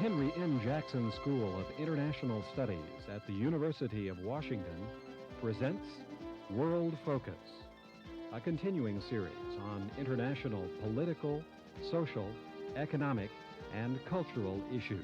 Henry N. Jackson School of International Studies at the University of Washington presents World Focus, a continuing series on international political, social, economic, and cultural issues.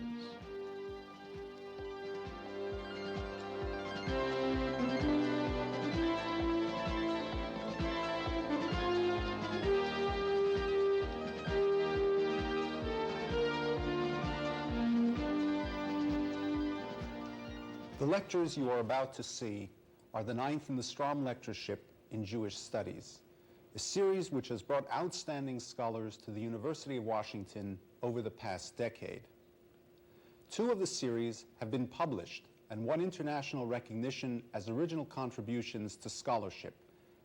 The lectures you are about to see are the 9th in the Stroum Lectureship in Jewish Studies, a series which has brought outstanding scholars to the University of Washington over the past decade. 2 of the series have been published and won international recognition as original contributions to scholarship.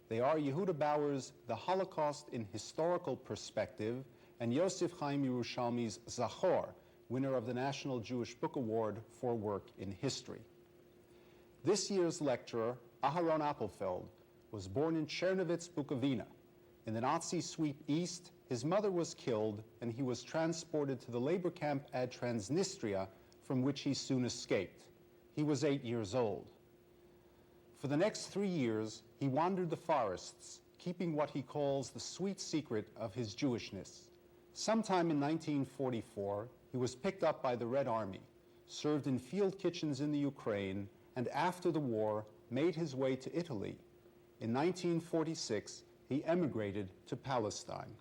They are Yehuda Bauer's The Holocaust in Historical Perspective and Yosef Chaim Yerushalmi's Zachor, winner of the National Jewish Book Award for work in history. This year's lecturer, Aharon Appelfeld, was born in Czernowitz, Bukovina. In the Nazi sweep east, his mother was killed and he was transported to the labor camp at Transnistria, from which he soon escaped. He was 8 years old. For the next 3 years, he wandered the forests, keeping what he calls the sweet secret of his Jewishness. Sometime in 1944, he was picked up by the Red Army, served in field kitchens in the Ukraine, and after the war, made his way to Italy. In 1946, he emigrated to Palestine.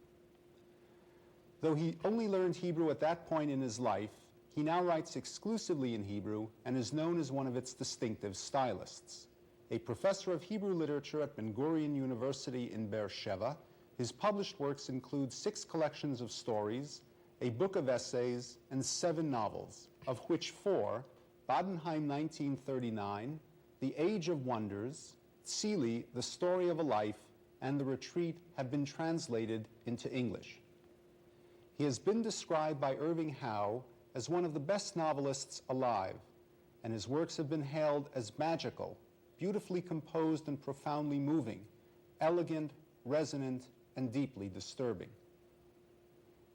Though he only learned Hebrew at that point in his life, he now writes exclusively in Hebrew and is known as one of its distinctive stylists. A professor of Hebrew literature at Ben Gurion University in Beersheba, his published works include 6 collections of stories, a book of essays, and 7 novels, of which 4, Badenheim 1939, The Age of Wonders, Tzili, The Story of a Life, and The Retreat have been translated into English. He has been described by Irving Howe as one of the best novelists alive, and his works have been hailed as magical, beautifully composed and profoundly moving, elegant, resonant, and deeply disturbing.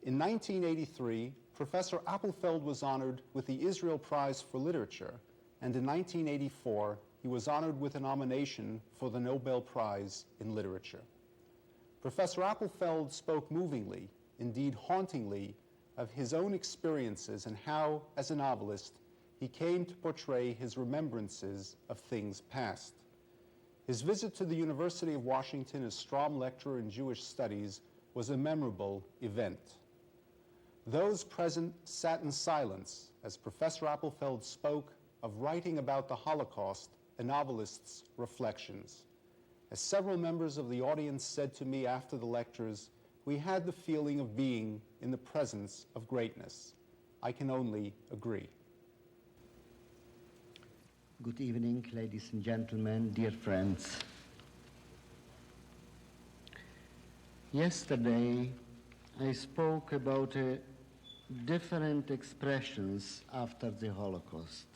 In 1983, Professor Appelfeld was honored with the Israel Prize for Literature, and in 1984, he was honored with a nomination for the Nobel Prize in Literature. Professor Appelfeld spoke movingly, indeed hauntingly, of his own experiences and how, as a novelist, he came to portray his remembrances of things past. His visit to the University of Washington as Stroum Lecturer in Jewish Studies was a memorable event. Those present sat in silence as Professor Appelfeld spoke of writing about the Holocaust, a novelist's reflections. As several members of the audience said to me after the lectures, we had the feeling of being in the presence of greatness. I can only agree. Good evening, ladies and gentlemen, dear friends. Yesterday, I spoke about different expressions after the Holocaust,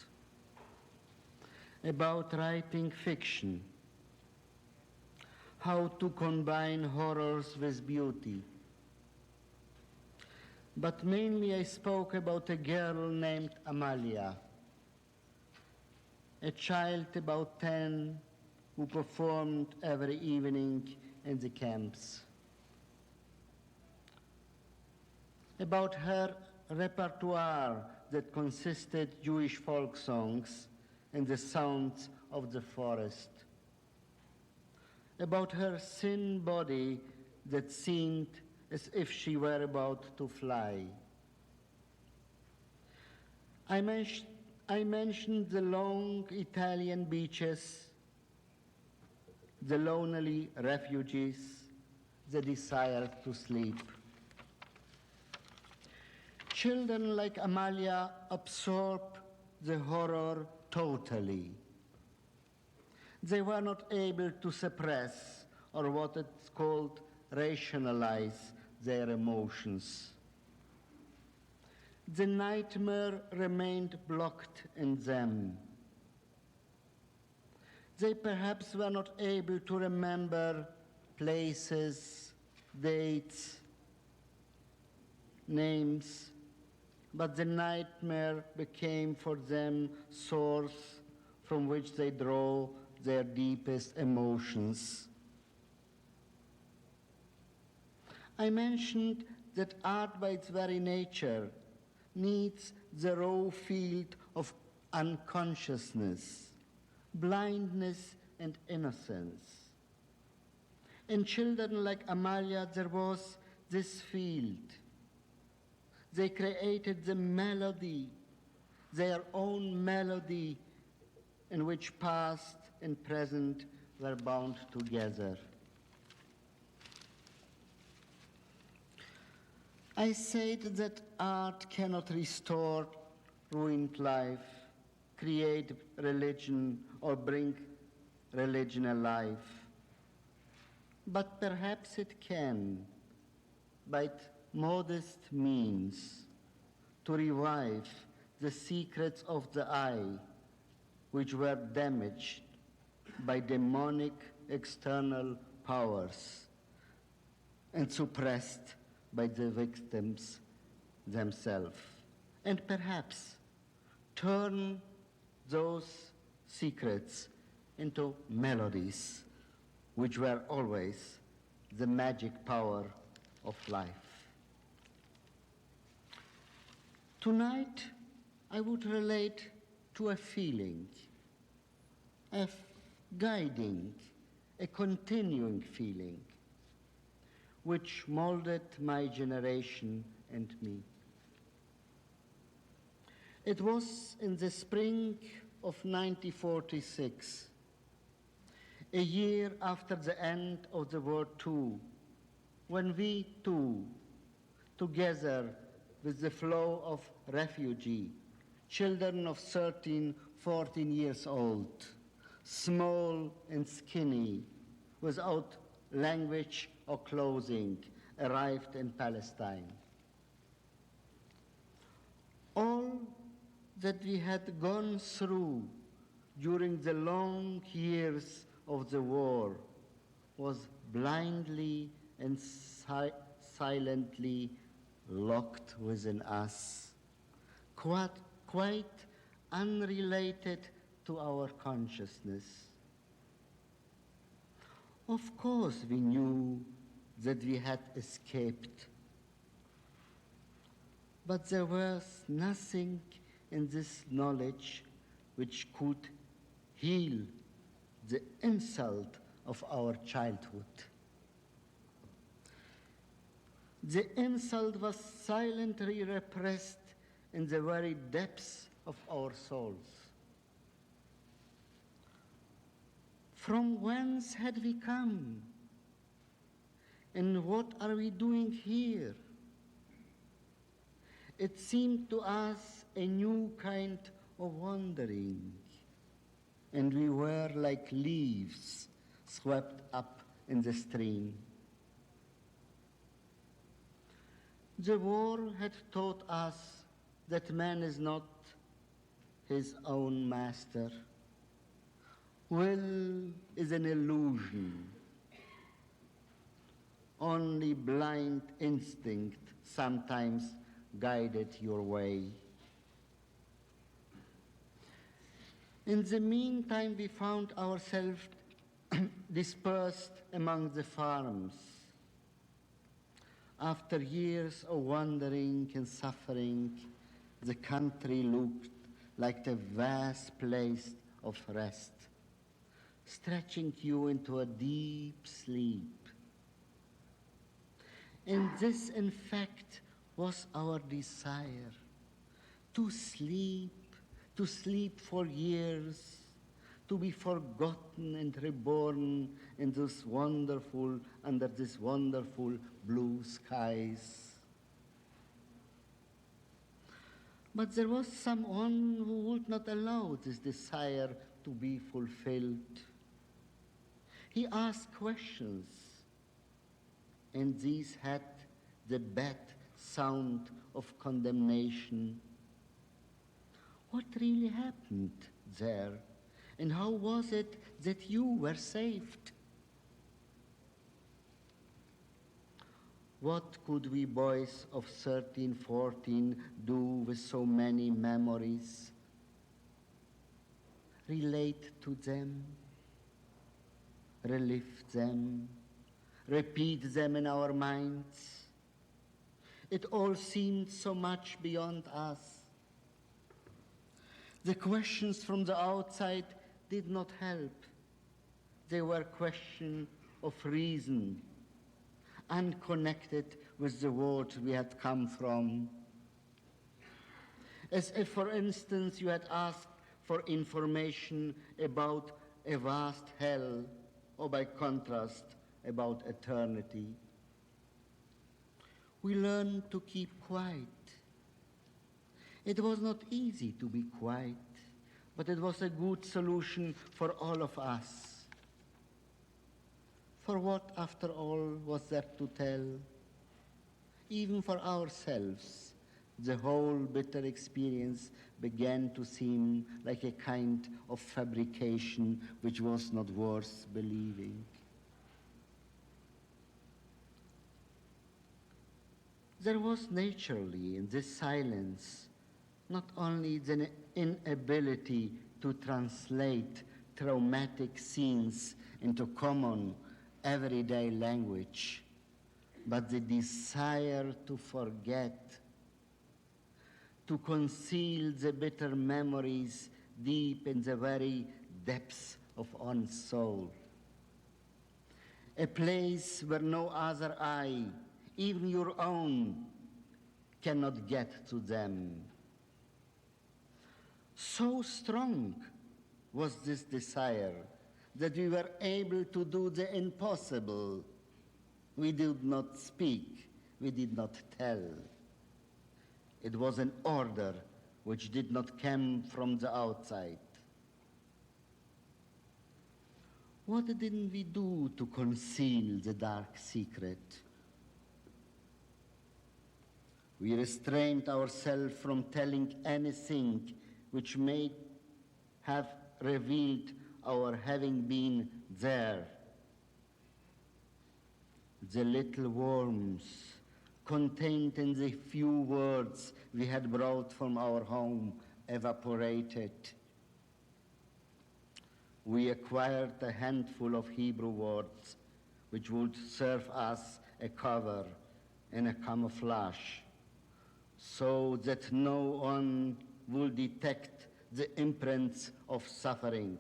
about writing fiction, how to combine horrors with beauty. But mainly I spoke about a girl named Amalia, a child about 10 who performed every evening in the camps. About her repertoire that consisted Jewish folk songs and the sounds of the forest. About her thin body that seemed as if she were about to fly. I mentioned the long Italian beaches, the lonely refugees, the desire to sleep. Children like Amalia absorb the horror totally. They were not able to suppress, or what it's called, rationalize their emotions. The nightmare remained blocked in them. They perhaps were not able to remember places, dates, names, but the nightmare became for them source from which they draw their deepest emotions. I mentioned that art by its very nature needs the raw field of unconsciousness, blindness and innocence. In children like Amalia, there was this field. They created the melody, their own melody, in which past and present were bound together. I said that art cannot restore ruined life, create religion, or bring religion alive. But perhaps it can, by modest means, to revive the secrets of the eye, which were damaged by demonic external powers and suppressed by the victims themselves, and perhaps turn those secrets into melodies, which were always the magic power of life. Tonight, I would relate to a feeling, a guiding, a continuing feeling, which molded my generation and me. It was in the spring of 1946, a year after the end of the World II, when we too, together with the flow of refugees, children of 13, 14 years old, small and skinny, without language or clothing, arrived in Palestine. All that we had gone through during the long years of the war was blindly and silently locked within us, quite unrelated to our consciousness. Of course, we knew that we had escaped, but there was nothing in this knowledge which could heal the insult of our childhood. The insult was silently repressed in the very depths of our souls. From whence had we come? And what are we doing here? It seemed to us a new kind of wandering, and we were like leaves swept up in the stream. The war had taught us that man is not his own master. Will is an illusion. Only blind instinct sometimes guided your way. In the meantime, we found ourselves dispersed among the farms. After years of wandering and suffering, the country looked like a vast place of rest, stretching you into a deep sleep. And this, in fact, was our desire, to sleep for years, to be forgotten and reborn in this wonderful, under this wonderful blue skies. But there was someone who would not allow this desire to be fulfilled. He asked questions, and these had the bad sound of condemnation. What really happened there? And how was it that you were saved? What could we boys of 13, 14 do with so many memories? Relate to them, relive them, repeat them in our minds. It all seemed so much beyond us. The questions from the outside did not help. They were questions of reason, unconnected with the world we had come from. As if, for instance, you had asked for information about a vast hell, or by contrast, about eternity. We learned to keep quiet. It was not easy to be quiet, but it was a good solution for all of us. For what, after all, was there to tell? Even for ourselves, the whole bitter experience began to seem like a kind of fabrication which was not worth believing. There was naturally in this silence not only the inability to translate traumatic scenes into common everyday language, but the desire to forget, to conceal the bitter memories deep in the very depths of one's soul. A place where no other eye, even your own, cannot get to them. So strong was this desire that we were able to do the impossible. We did not speak, we did not tell. It was an order which did not come from the outside. What didn't we do to conceal the dark secret? We restrained ourselves from telling anything which may have revealed our having been there. The little worms contained in the few words we had brought from our home evaporated. We acquired a handful of Hebrew words which would serve us a cover and a camouflage, so that no one will detect the imprints of suffering.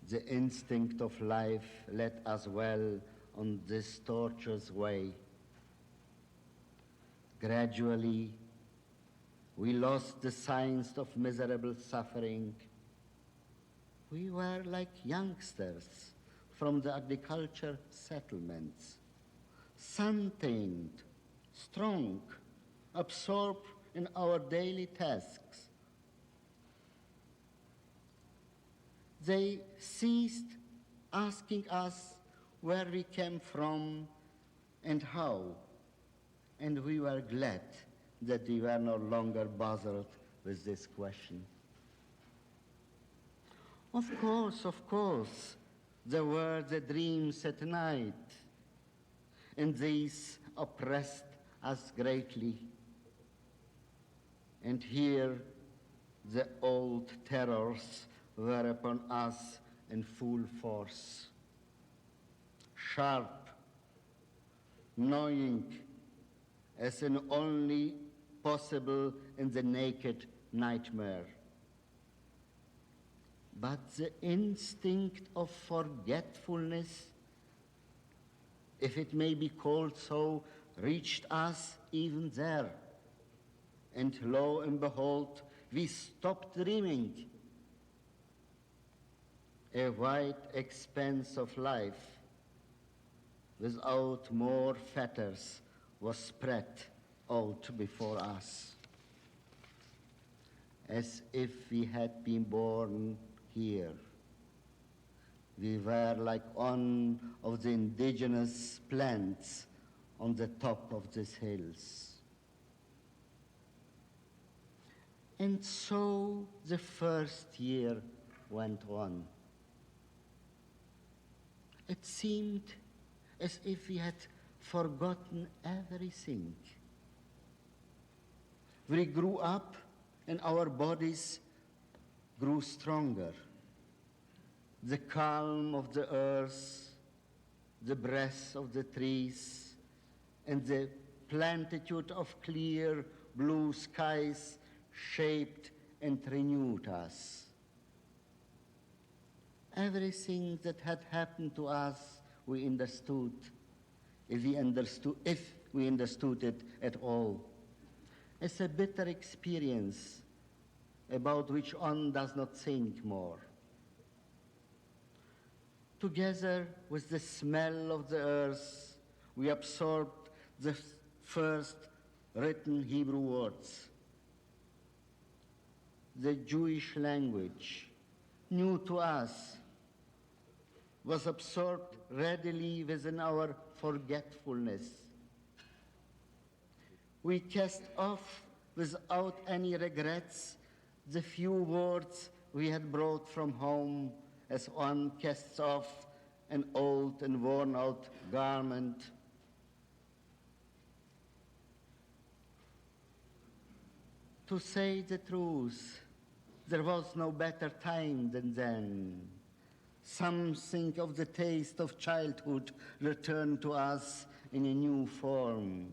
The instinct of life led us well on this tortuous way. Gradually, we lost the signs of miserable suffering. We were like youngsters from the agriculture settlements, sun-tamed, strong, absorbed in our daily tasks. They ceased asking us where we came from and how, and we were glad that we were no longer bothered with this question. Of course, there were the dreams at night, and these oppressed us greatly. And here the old terrors were upon us in full force. Sharp, gnawing, as in only possible in the naked nightmare. But the instinct of forgetfulness, if it may be called so, reached us even there. And lo and behold, we stopped dreaming. A wide expanse of life without more fetters was spread out before us, as if we had been born here. We were like one of the indigenous plants on the top of these hills. And so the first year went on. It seemed as if we had forgotten everything. We grew up and our bodies grew stronger. The calm of the earth, the breath of the trees, and the plentitude of clear blue skies shaped and renewed us. Everything that had happened to us, we understood, if we understood it at all. It's a bitter experience about which one does not think more. Together with the smell of the earth, we absorbed the first written Hebrew words. The Jewish language, new to us, was absorbed readily within our forgetfulness. We cast off without any regrets the few words we had brought from home, as one casts off an old and worn out garment. To say the truth, there was no better time than then. Something of the taste of childhood returned to us in a new form.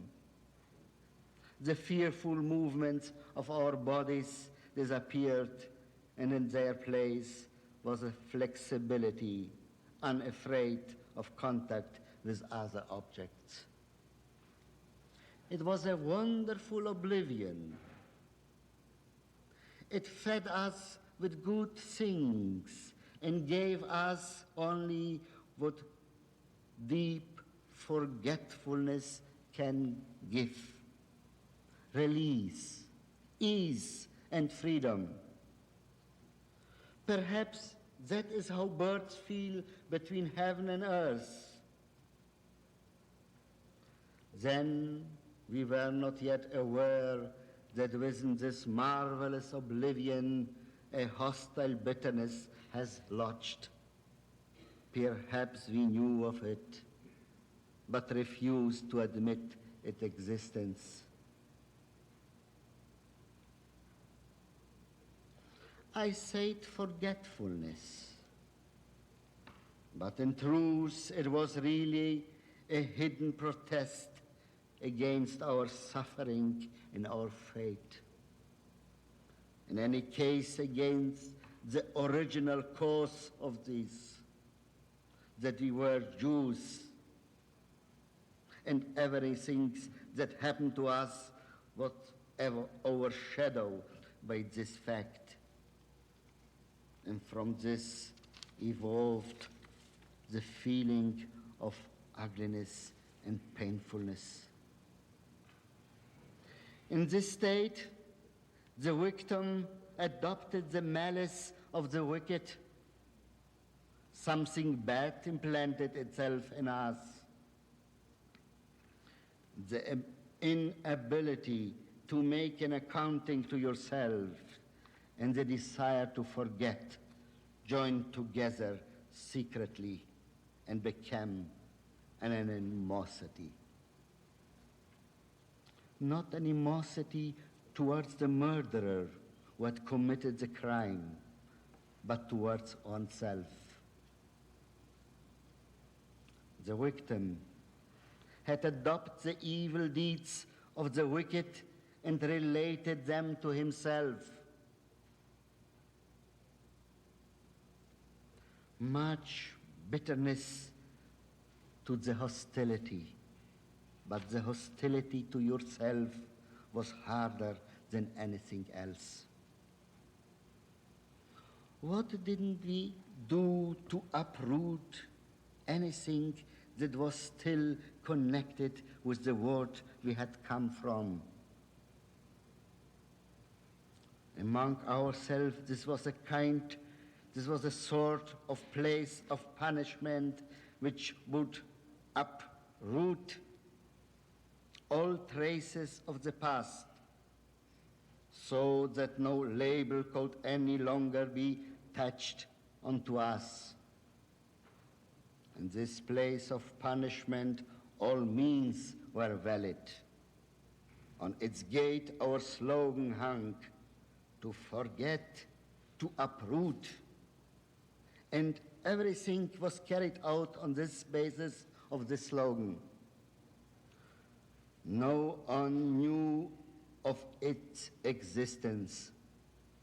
The fearful movements of our bodies disappeared, and in their place was a flexibility, unafraid of contact with other objects. It was a wonderful oblivion. It fed us with good things and gave us only what deep forgetfulness can give: release, ease, and freedom. Perhaps that is how birds feel between heaven and earth. Then we were not yet aware that within this marvelous oblivion a hostile bitterness has lodged. Perhaps we knew of it, but refused to admit its existence. I said forgetfulness, but in truth it was really a hidden protest against our suffering and our fate. In any case, against the original cause of this, that we were Jews, and everything that happened to us was ever overshadowed by this fact. And from this evolved the feeling of ugliness and painfulness. In this state, the victim adopted the malice of the wicked. Something bad implanted itself in us. The inability to make an accounting to yourself and the desire to forget joined together secretly and became an animosity. Not animosity towards the murderer who had committed the crime, but towards oneself. The victim had adopted the evil deeds of the wicked and related them to himself. Much bitterness to the hostility, but the hostility to yourself was harder than anything else. What didn't we do to uproot anything that was still connected with the world we had come from? Among ourselves, this was a sort of place of punishment which would uproot all traces of the past, so that no label could any longer be attached onto us. In this place of punishment, all means were valid. On its gate, our slogan hung, to forget, to uproot. And everything was carried out on this basis of this slogan. No one knew of its existence.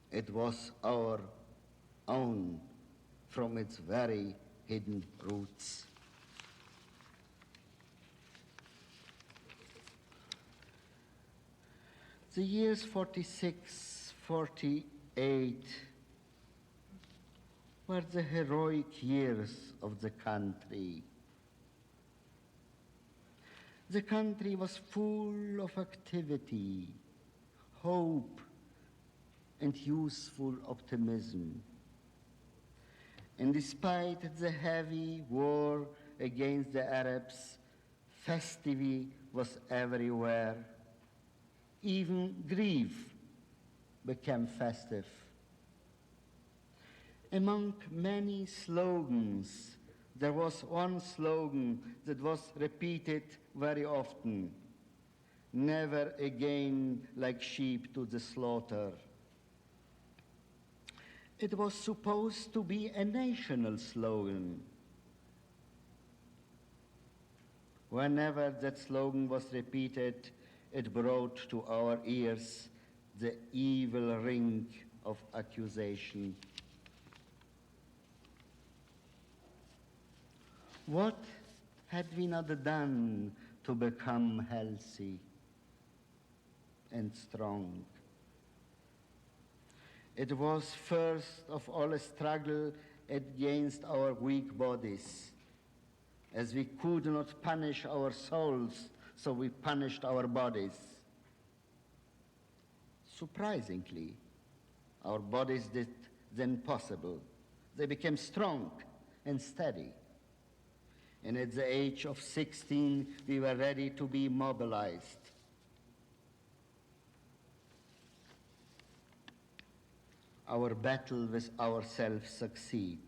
It was our own from its very hidden roots. The years 46, 48 were the heroic years of the country. The country was full of activity, hope, and useful optimism. And despite the heavy war against the Arabs, festivity was everywhere. Even grief became festive. Among many slogans, there was one slogan that was repeated very often: never again like sheep to the slaughter. It was supposed to be a national slogan. Whenever that slogan was repeated, it brought to our ears the evil ring of accusation. What had we not done to become healthy and strong? It was first of all a struggle against our weak bodies. As we could not punish our souls, so we punished our bodies. Surprisingly, our bodies did the impossible. They became strong and steady. And at the age of 16, we were ready to be mobilized. Our battle with ourselves succeeded.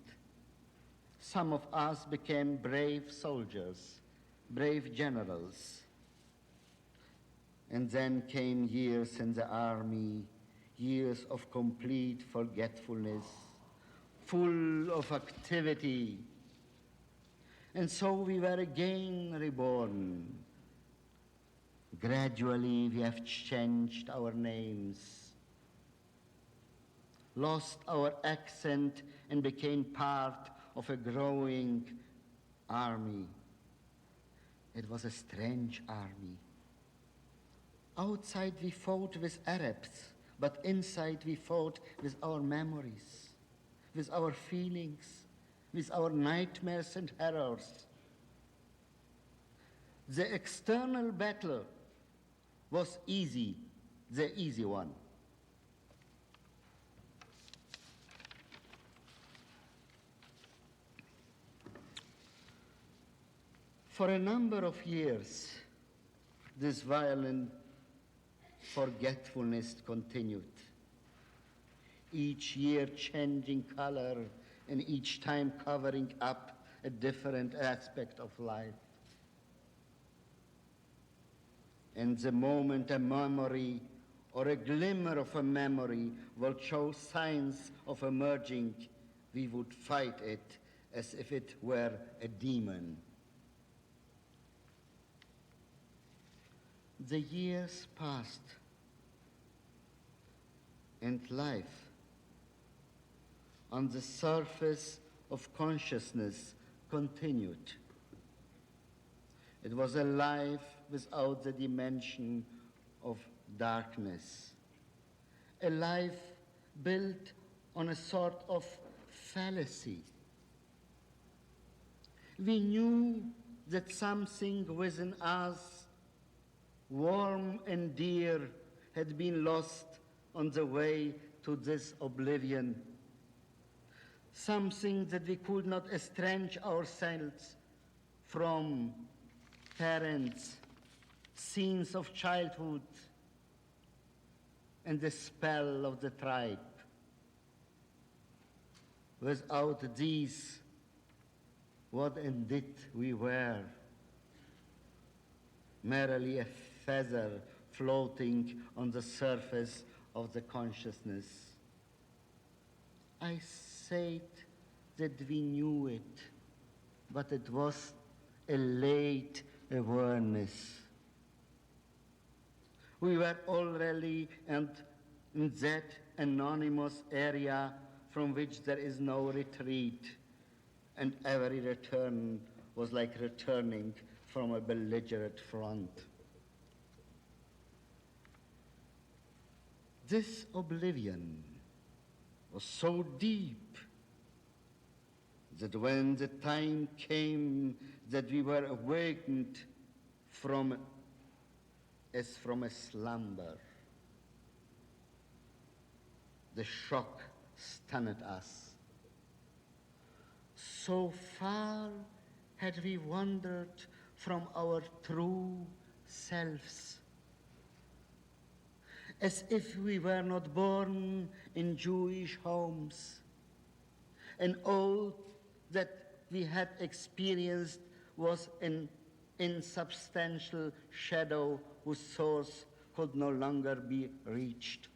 Some of us became brave soldiers, brave generals. And then came years in the army, years of complete forgetfulness, full of activity. And so we were again reborn. Gradually we have changed our names, lost our accent, and became part of a growing army. It was a strange army. Outside we fought with Arabs, but inside we fought with our memories, with our feelings, with our nightmares and horrors. The external battle was easy, the easy one. For a number of years, this violent forgetfulness continued, each year changing color and each time covering up a different aspect of life. And the moment a memory or a glimmer of a memory will show signs of emerging, we would fight it as if it were a demon. The years passed, and life on the surface of consciousness continued. It was a life without the dimension of darkness, a life built on a sort of fallacy. We knew that something within us, warm and dear, had been lost on the way to this oblivion. Something that we could not estrange ourselves from: parents, scenes of childhood, and the spell of the tribe. Without these, what indeed we were, merely a feather floating on the surface of the consciousness. I said that we knew it, but it was a late awareness. We were already in that anonymous area from which there is no retreat, and every return was like returning from a belligerent front. This oblivion was so deep that when the time came that we were awakened as from a slumber, the shock stunned us. So far had we wandered from our true selves, as if we were not born in Jewish homes, and all that we had experienced was an insubstantial shadow whose source could no longer be reached.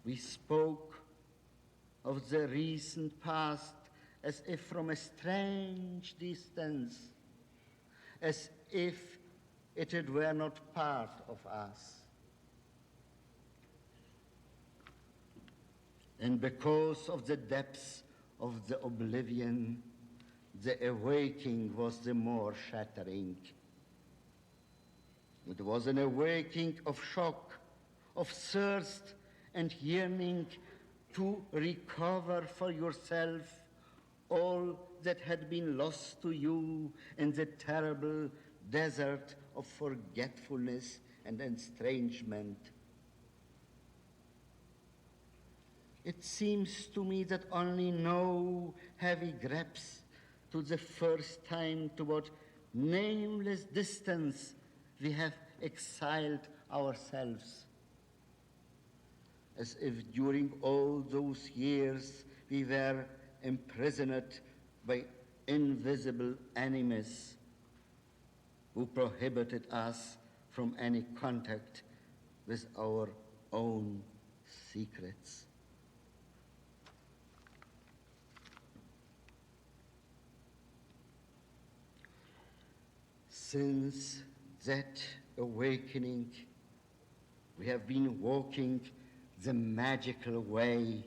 We spoke of the recent past as if from a strange distance, as if it were not part of us. And because of the depths of the oblivion, the awakening was the more shattering. It was an awakening of shock, of thirst and yearning to recover for yourself all that had been lost to you in the terrible desert of forgetfulness and estrangement. It seems to me that only now have we grasped to the first time to what nameless distance we have exiled ourselves, as if during all those years we were imprisoned by invisible enemies who prohibited us from any contact with our own secrets. Since that awakening, we have been walking the magical way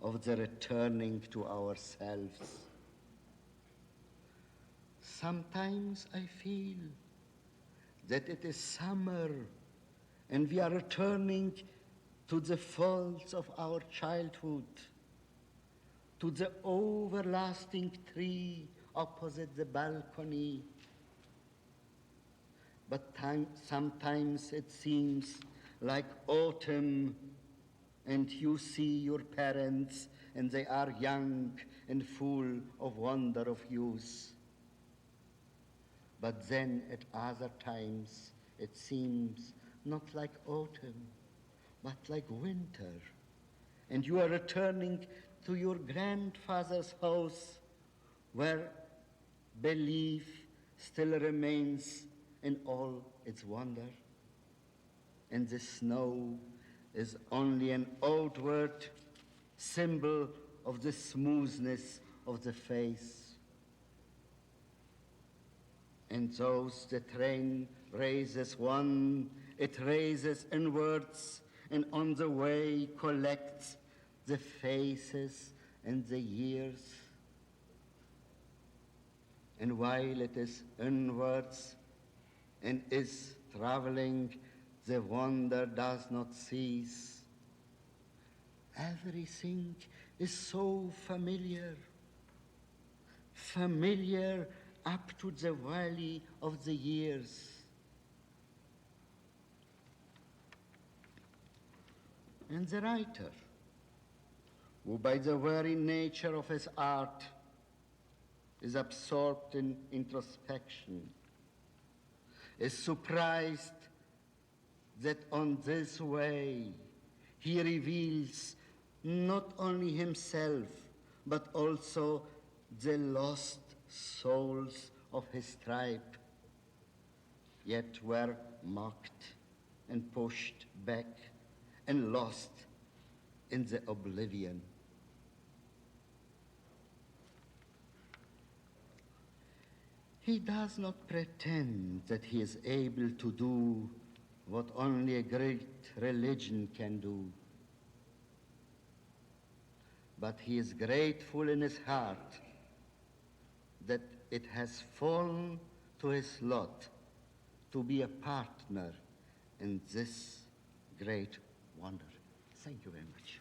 of the returning to ourselves. Sometimes I feel that it is summer and we are returning to the folds of our childhood, to the everlasting tree opposite the balcony. But sometimes it seems like autumn, and you see your parents and they are young and full of wonder of youth. But then at other times it seems not like autumn, but like winter, and you are returning to your grandfather's house where belief still remains in all its wonder, and the snow is only an outward symbol of the smoothness of the face. And those the train raises one, it raises inwards, and on the way collects the faces and the years. And while it is inwards and is traveling, the wonder does not cease. Everything is so familiar, familiar up to the valley of the years. And the writer, who by the very nature of his art is absorbed in introspection, is surprised that on this way he reveals not only himself, but also the lost souls of his tribe, yet were mocked and pushed back and lost in the oblivion. He does not pretend that he is able to do what only a great religion can do. But he is grateful in his heart that it has fallen to his lot to be a partner in this great wonder. Thank you very much.